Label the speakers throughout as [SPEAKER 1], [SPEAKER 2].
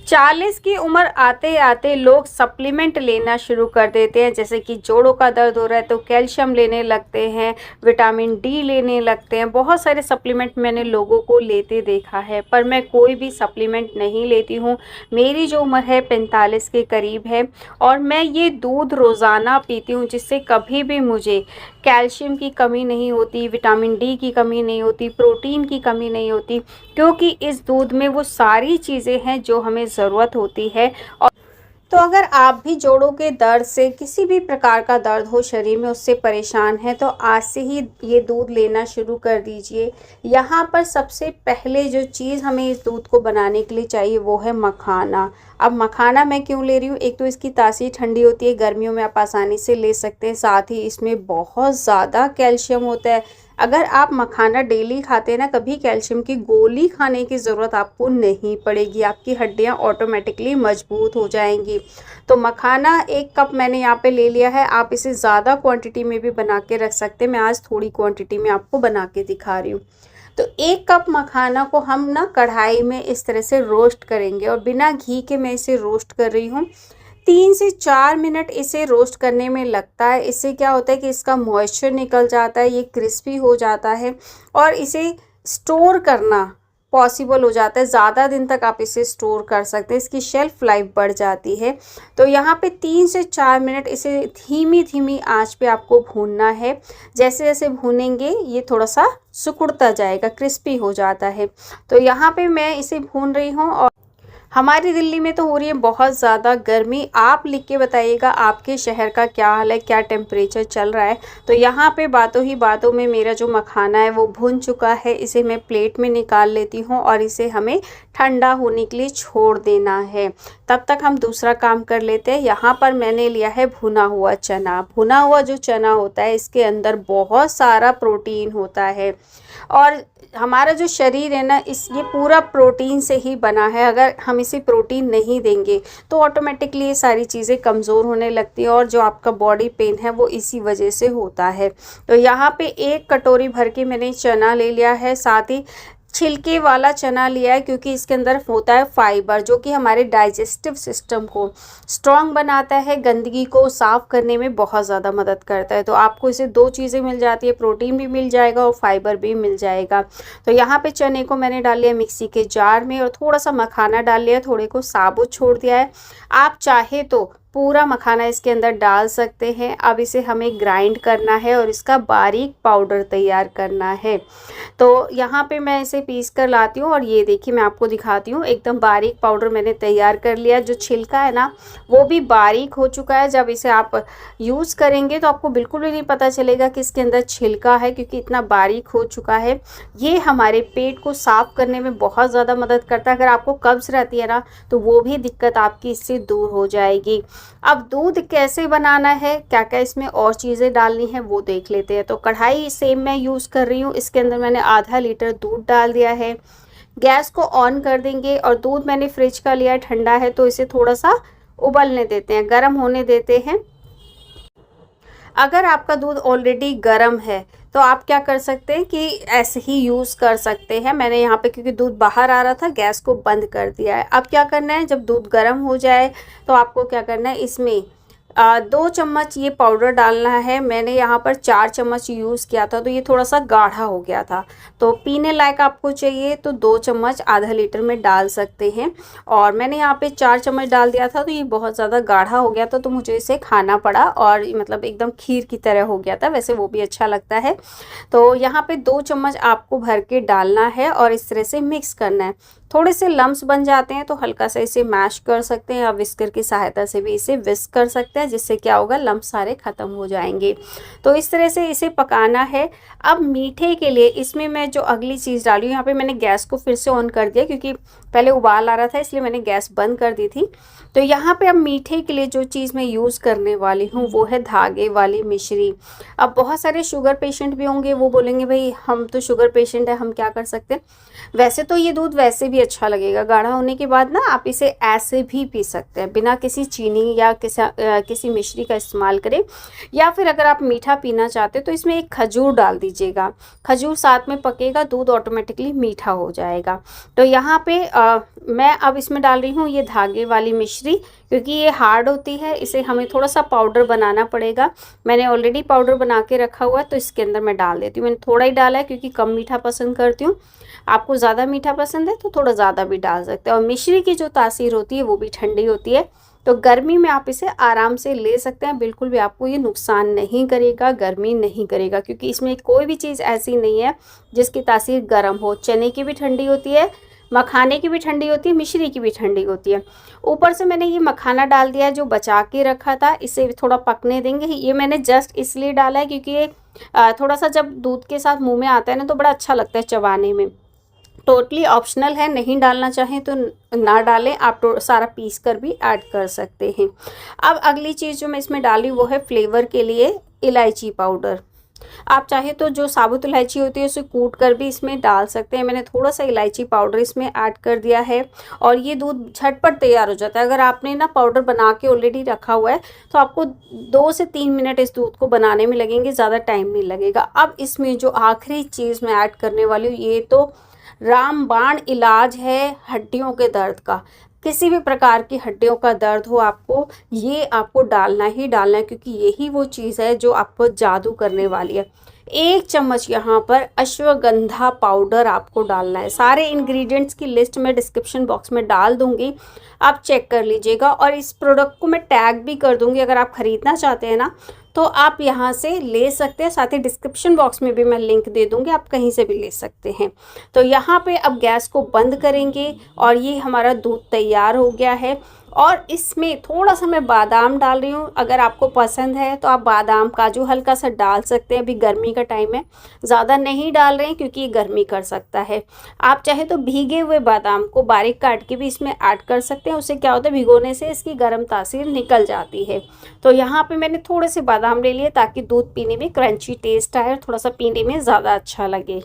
[SPEAKER 1] 40 की उम्र आते आते लोग सप्लीमेंट लेना शुरू कर देते हैं। जैसे कि जोड़ों का दर्द हो रहा है तो कैल्शियम लेने लगते हैं, विटामिन डी लेने लगते हैं। बहुत सारे सप्लीमेंट मैंने लोगों को लेते देखा है, पर मैं कोई भी सप्लीमेंट नहीं लेती हूँ। मेरी जो उम्र है 45 के करीब है और मैं ये दूध रोज़ाना पीती हूँ, जिससे कभी भी मुझे कैल्शियम की कमी नहीं होती, विटामिन डी की कमी नहीं होती, प्रोटीन की कमी नहीं होती, क्योंकि इस दूध में वो सारी चीज़ें हैं जो हमें ज़रूरत होती है। और तो अगर आप भी जोड़ों के दर्द से, किसी भी प्रकार का दर्द हो शरीर में, उससे परेशान हैं तो आज से ही ये दूध लेना शुरू कर दीजिए। यहाँ पर सबसे पहले जो चीज़ हमें इस दूध को बनाने के लिए चाहिए वो है मखाना। अब मखाना मैं क्यों ले रही हूँ, एक तो इसकी तासीर ठंडी होती है, गर्मियों में आप आसानी से ले सकते हैं, साथ ही इसमें बहुत ज़्यादा कैल्शियम होता है। अगर आप मखाना डेली खाते हैं ना, कभी कैल्शियम की गोली खाने की ज़रूरत आपको नहीं पड़ेगी, आपकी हड्डियां ऑटोमेटिकली मजबूत हो जाएंगी। तो मखाना 1 कप मैंने यहाँ पे ले लिया है। आप इसे ज़्यादा क्वांटिटी में भी बना के रख सकते हैं, मैं आज थोड़ी क्वांटिटी में आपको बना के दिखा रही हूँ। तो 1 कप मखाना को हम ना कढ़ाई में इस तरह से रोस्ट करेंगे, और बिना घी के मैं इसे रोस्ट कर रही हूँ। 3 से 4 मिनट इसे रोस्ट करने में लगता है। इससे क्या होता है कि इसका मॉइस्चर निकल जाता है, ये क्रिस्पी हो जाता है और इसे स्टोर करना पॉसिबल हो जाता है। ज़्यादा दिन तक आप इसे स्टोर कर सकते हैं, इसकी शेल्फ लाइफ बढ़ जाती है। तो यहाँ पे 3 से 4 मिनट इसे धीमी धीमी आंच पे आपको भूनना है। जैसे जैसे भूनेंगे ये थोड़ा सा सिकुड़ता जाएगा, क्रिस्पी हो जाता है। तो यहाँ पे मैं इसे भून रही हूँ। और हमारी दिल्ली में तो हो रही है बहुत ज़्यादा गर्मी। आप लिख के बताइएगा आपके शहर का क्या हाल है, क्या टेम्परेचर चल रहा है। तो यहाँ पे बातों ही बातों में मेरा जो मखाना है वो भुन चुका है। इसे मैं प्लेट में निकाल लेती हूँ और इसे हमें ठंडा होने के लिए छोड़ देना है। तब तक हम दूसरा काम कर लेते हैं। यहाँ पर मैंने लिया है भुना हुआ चना। भुना हुआ जो चना होता है इसके अंदर बहुत सारा प्रोटीन होता है, और हमारा जो शरीर है ना, ये पूरा प्रोटीन से ही बना है। अगर हम इसे प्रोटीन नहीं देंगे तो ऑटोमेटिकली ये सारी चीज़ें कमज़ोर होने लगती हैं, और जो आपका बॉडी पेन है वो इसी वजह से होता है। तो यहाँ पे 1 कटोरी भर के मैंने चना ले लिया है, साथ ही छिलके वाला चना लिया है, क्योंकि इसके अंदर होता है फाइबर, जो कि हमारे डाइजेस्टिव सिस्टम को स्ट्रॉन्ग बनाता है, गंदगी को साफ़ करने में बहुत ज़्यादा मदद करता है। तो आपको इसे 2 चीज़ें मिल जाती है, प्रोटीन भी मिल जाएगा और फाइबर भी मिल जाएगा। तो यहाँ पे चने को मैंने डाल लिया मिक्सी के जार में, और थोड़ा सा मखाना डाल लिया, थोड़े को साबुत छोड़ दिया है। आप चाहे तो पूरा मखाना इसके अंदर डाल सकते हैं। अब इसे हमें ग्राइंड करना है और इसका बारीक पाउडर तैयार करना है। तो यहाँ पे मैं इसे पीस कर लाती हूँ, और ये देखिए मैं आपको दिखाती हूँ, एकदम बारीक पाउडर मैंने तैयार कर लिया। जो छिलका है ना वो भी बारीक हो चुका है। जब इसे आप यूज़ करेंगे तो आपको बिल्कुल भी नहीं पता चलेगा कि इसके अंदर छिलका है, क्योंकि इतना बारीक हो चुका है। ये हमारे पेट को साफ़ करने में बहुत ज़्यादा मदद करता है। अगर आपको कब्ज़ रहती है ना तो वो भी दिक्कत आपकी इससे दूर हो जाएगी। अब दूध कैसे बनाना है, क्या क्या इसमें और चीज़ें डालनी है वो देख लेते हैं। तो कढ़ाई सेम मैं यूज़ कर रही हूँ, इसके अंदर मैंने आधा लीटर दूध डाल दिया है। गैस को ऑन कर देंगे, और दूध मैंने फ्रिज का लिया है, ठंडा है, तो इसे थोड़ा सा उबलने देते हैं, गर्म होने देते हैं। अगर आपका दूध ऑलरेडी गर्म है तो आप क्या कर सकते हैं कि ऐसे ही यूज़ कर सकते हैं। मैंने यहाँ पे क्योंकि दूध बाहर आ रहा था गैस को बंद कर दिया है। अब क्या करना है, जब दूध गर्म हो जाए तो आपको क्या करना है, इसमें 2 चम्मच ये पाउडर डालना है। मैंने यहाँ पर 4 चम्मच यूज़ किया था, तो ये थोड़ा सा गाढ़ा हो गया था। तो पीने लायक आपको चाहिए तो 2 चम्मच आधा लीटर में डाल सकते हैं, और मैंने यहाँ पे 4 चम्मच डाल दिया था, तो ये बहुत ज़्यादा गाढ़ा हो गया था, तो मुझे इसे खाना पड़ा, और मतलब एकदम खीर की तरह हो गया था। वैसे वो भी अच्छा लगता है। तो यहाँ पे 2 चम्मच आपको भर के डालना है और इस तरह से मिक्स करना है। थोड़े से लम्स बन जाते हैं तो हल्का सा इसे मैश कर सकते हैं, या विस्कर की सहायता से भी इसे विस्क कर सकते हैं, जिससे क्या होगा, लम्प सारे ख़त्म हो जाएंगे। तो इस तरह से इसे पकाना है। अब मीठे के लिए इसमें मैं जो अगली चीज़ डाली हूँ, यहाँ पे मैंने गैस को फिर से ऑन कर दिया, क्योंकि पहले उबाल आ रहा था इसलिए मैंने गैस बंद कर दी थी। तो यहाँ पे अब मीठे के लिए जो चीज़ मैं यूज़ करने वाली हूँ वो है धागे वाली मिश्री। अब बहुत सारे शुगर पेशेंट भी होंगे, वो बोलेंगे भाई हम तो शुगर पेशेंट है, हम क्या कर सकते हैं। वैसे तो ये दूध वैसे भी भी अच्छा लगेगा। गाढ़ा होने के बाद ना आप इसे ऐसे भी पी सकते हैं बिना किसी चीनी या किसी मिश्री का इस्तेमाल करें। या फिर अगर आप मीठा पीना चाहते हो तो इसमें एक खजूर डाल दीजिएगा, खजूर साथ में पकेगा, दूध ऑटोमेटिकली मीठा हो जाएगा। तो यहाँ पे मैं अब इसमें डाल रही हूँ ये धागे वाली मिश्री, क्योंकि ये हार्ड होती है, इसे हमें थोड़ा सा पाउडर बनाना पड़ेगा। मैंने ऑलरेडी पाउडर बना के रखा हुआ है, तो इसके अंदर मैं डाल देती हूँ। मैंने थोड़ा ही डाला है क्योंकि कम मीठा पसंद करती हूँ। आपको ज़्यादा मीठा पसंद है तो थोड़ा ज़्यादा भी डाल सकते हैं। और मिश्री की जो तासीर होती है वो भी ठंडी होती है, तो गर्मी में आप इसे आराम से ले सकते हैं। बिल्कुल भी आपको ये नुकसान नहीं करेगा, गर्मी नहीं करेगा, क्योंकि इसमें कोई भी चीज़ ऐसी नहीं है जिसकी तासीर गर्म हो। चने की भी ठंडी होती है, मखाने की भी ठंडी होती है, मिश्री की भी ठंडी होती है। ऊपर से मैंने ये मखाना डाल दिया है जो बचा के रखा था, इसे थोड़ा पकने देंगे। ये मैंने जस्ट इसलिए डाला है क्योंकि ये थोड़ा सा जब दूध के साथ मुंह में आता है ना तो बड़ा अच्छा लगता है चबाने में। टोटली ऑप्शनल है, नहीं डालना चाहें तो ना डालें, आप तो सारा पीस कर भी ऐड कर सकते हैं। अब अगली चीज़ जो मैं इसमें डाली वो है फ्लेवर के लिए इलायची पाउडर। आप चाहे तो जो साबुत इलायची होती है उसे कूट कर भी इसमें डाल सकते हैं। मैंने थोड़ा सा इलायची पाउडर इसमें ऐड कर दिया है और ये दूध झटपट तैयार हो जाता है। अगर आपने ना पाउडर बना के ऑलरेडी रखा हुआ है तो आपको 2 से 3 मिनट इस दूध को बनाने में लगेंगे, ज़्यादा टाइम नहीं लगेगा। अब इसमें जो आखिरी चीज़ मैं ऐड करने वाली हूँ, ये तो रामबाण इलाज है हड्डियों के दर्द का। किसी भी प्रकार की हड्डियों का दर्द हो आपको, ये आपको डालना ही डालना है, क्योंकि यही वो चीज़ है जो आपको जादू करने वाली है। 1 चम्मच यहाँ पर अश्वगंधा पाउडर आपको डालना है। सारे इंग्रेडिएंट्स की लिस्ट मैं डिस्क्रिप्शन बॉक्स में डाल दूँगी, आप चेक कर लीजिएगा। और इस प्रोडक्ट को मैं टैग भी कर दूँगी, अगर आप ख़रीदना चाहते हैं ना तो आप यहाँ से ले सकते हैं। साथ ही डिस्क्रिप्शन बॉक्स में भी मैं लिंक दे दूँगी, आप कहीं से भी ले सकते हैं। तो यहाँ पे अब गैस को बंद करेंगे और ये हमारा दूध तैयार हो गया है। और इसमें थोड़ा सा मैं बादाम डाल रही हूँ, अगर आपको पसंद है तो आप बादाम काजू हल्का सा डाल सकते हैं। अभी गर्मी का टाइम है, ज़्यादा नहीं डाल रहे हैं क्योंकि ये गर्मी कर सकता है। आप चाहे तो भीगे हुए बादाम को बारीक काट के भी इसमें ऐड कर सकते हैं, उससे क्या होता है भिगोने से इसकी गर्म तासीर निकल जाती है। तो यहाँ पे मैंने थोड़े से बादाम ले लिए ताकि दूध पीने में क्रंची टेस्ट आए और थोड़ा सा पीने में ज़्यादा अच्छा लगे।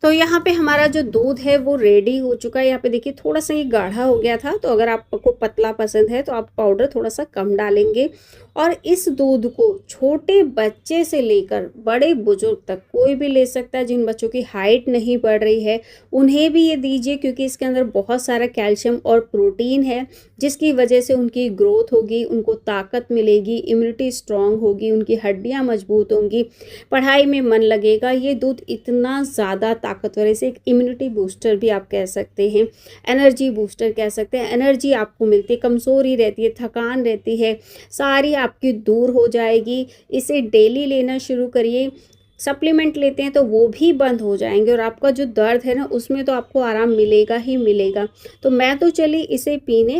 [SPEAKER 1] तो यहाँ पे हमारा जो दूध है वो रेडी हो चुका है। यहाँ पे देखिए थोड़ा सा ये गाढ़ा हो गया था, तो अगर आपको पतला पसंद है तो आप पाउडर थोड़ा सा कम डालेंगे। और इस दूध को छोटे बच्चे से लेकर बड़े बुजुर्ग तक कोई भी ले सकता है। जिन बच्चों की हाइट नहीं बढ़ रही है उन्हें भी ये दीजिए, क्योंकि इसके अंदर बहुत सारा कैल्शियम और प्रोटीन है, जिसकी वजह से उनकी ग्रोथ होगी, उनको ताकत मिलेगी, इम्यूनिटी स्ट्रांग होगी, उनकी हड्डियाँ मजबूत होंगी, पढ़ाई में मन लगेगा। ये दूध इतना ज़्यादा ताकतवर है, इसे एक इम्यूनिटी बूस्टर भी आप कह सकते हैं, एनर्जी बूस्टर कह सकते हैं। एनर्जी आपको मिलती है, कमज़ोरी रहती है, थकान रहती है, सारी आपकी दूर हो जाएगी। इसे डेली लेना शुरू करिए। सप्लीमेंट लेते हैं तो वो भी बंद हो जाएंगे और आपका जो दर्द है ना उसमें तो आपको आराम मिलेगा ही मिलेगा। तो मैं तो चली इसे पीने